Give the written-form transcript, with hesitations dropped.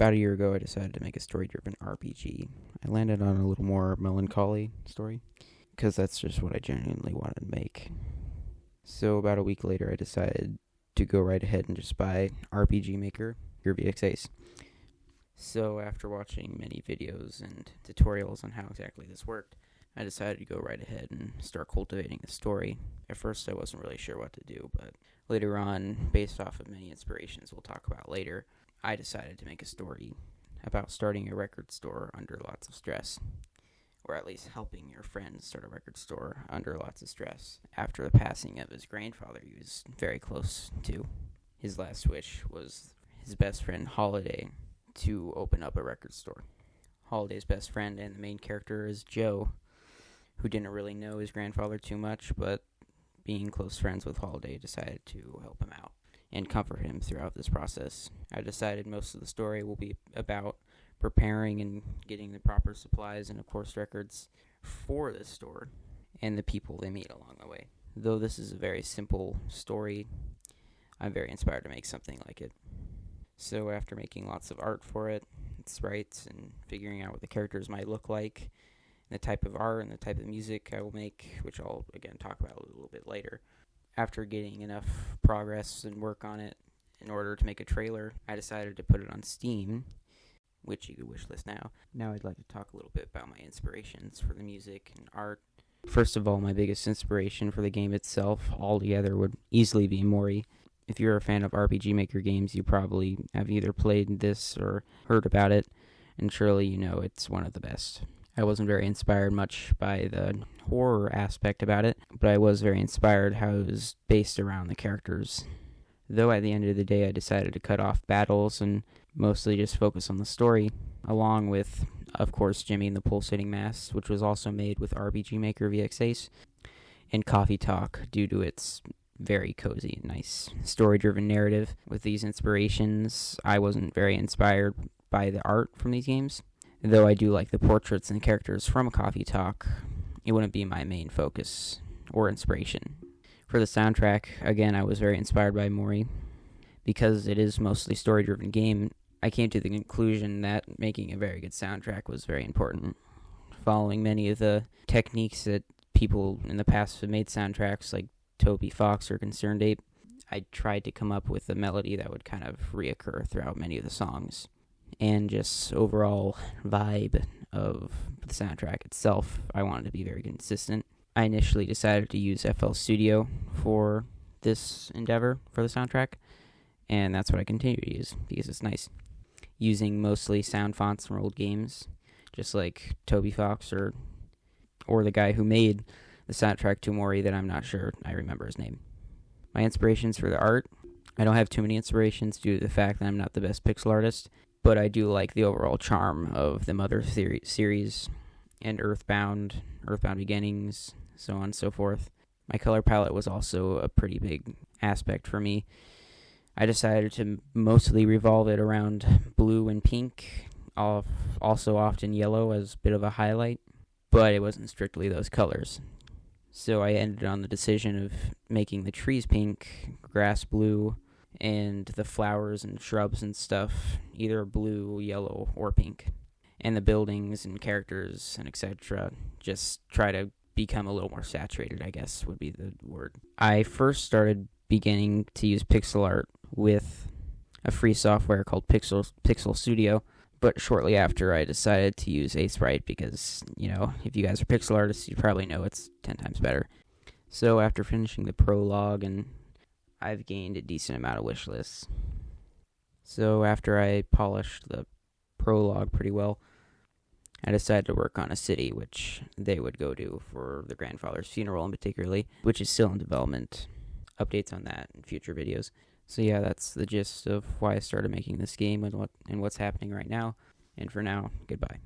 About a year ago, I decided to make a story-driven RPG. I landed on a little more melancholy story, because that's just what I genuinely wanted to make. So about a week later, I decided to go right ahead and just buy RPG Maker, your VX8. So after watching many videos and tutorials on how exactly this worked, I decided to go right ahead and start cultivating the story. At first, I wasn't really sure what to do, but later on, based off of many inspirations we'll talk about later, I decided to make a story about starting a record store under lots of stress, or at least helping your friend start a record store under lots of stress after the passing of his grandfather he was very close to. His last wish was his best friend Holiday to open up a record store. Holiday's best friend and the main character is Joe, who didn't really know his grandfather too much, but being close friends with Holiday decided to help him out and comfort him throughout this process. I decided most of the story will be about preparing and getting the proper supplies and, of course, records for this store and the people they meet along the way. Though this is a very simple story, I'm very inspired to make something like it. So after making lots of art for it, sprites, and figuring out what the characters might look like, the type of art and the type of music I will make, which I'll again talk about a little bit later. After getting enough progress and work on it in order to make a trailer, I decided to put it on Steam, which you could wishlist now. Now I'd like to talk a little bit about my inspirations for the music and art. First of all, my biggest inspiration for the game itself altogether would easily be Mori. If you're a fan of RPG Maker games, you probably have either played this or heard about it, and surely you know it's one of the best. I wasn't very inspired much by the horror aspect about it, but I was very inspired how it was based around the characters. Though at the end of the day I decided to cut off battles and mostly just focus on the story, along with, of course, Jimmy and the Pulsating Mass, which was also made with RPG Maker VX8, and Coffee Talk due to its very cozy and nice story-driven narrative. With these inspirations, I wasn't very inspired by the art from these games. Though I do like the portraits and characters from Coffee Talk, it wouldn't be my main focus or inspiration. For the soundtrack, again, I was very inspired by Mori. Because it is mostly story-driven game, I came to the conclusion that making a very good soundtrack was very important. Following many of the techniques that people in the past have made soundtracks, like Toby Fox or Concerned Ape, I tried to come up with a melody that would kind of reoccur throughout many of the songs. And just overall vibe of the soundtrack itself, I wanted to be very consistent. I initially decided to use FL Studio for this endeavor for the soundtrack, and that's what I continue to use because it's nice. Using mostly sound fonts from old games, just like Toby Fox or the guy who made the soundtrack to Mori that I'm not sure I remember his name. My inspirations for the art, I don't have too many inspirations due to the fact that I'm not the best pixel artist, but I do like the overall charm of the Mother series and Earthbound Beginnings, so on and so forth. My color palette was also a pretty big aspect for me. I decided to mostly revolve it around blue and pink, also often yellow as a bit of a highlight, but it wasn't strictly those colors. So I ended on the decision of making the trees pink, grass blue, and the flowers and shrubs and stuff either blue, yellow, or pink. And the buildings and characters and etc. just try to become a little more saturated, I guess would be the word. I first started beginning to use pixel art with a free software called Pixel Studio, but shortly after I decided to use Sprite because, if you guys are pixel artists, you probably know it's 10 times better. So after finishing the prologue, and I've gained a decent amount of wish lists. So after I polished the prologue pretty well, I decided to work on a city which they would go to for their grandfather's funeral in particularly, which is still in development. Updates on that in future videos. So yeah, that's the gist of why I started making this game and what's happening right now. And for now, goodbye.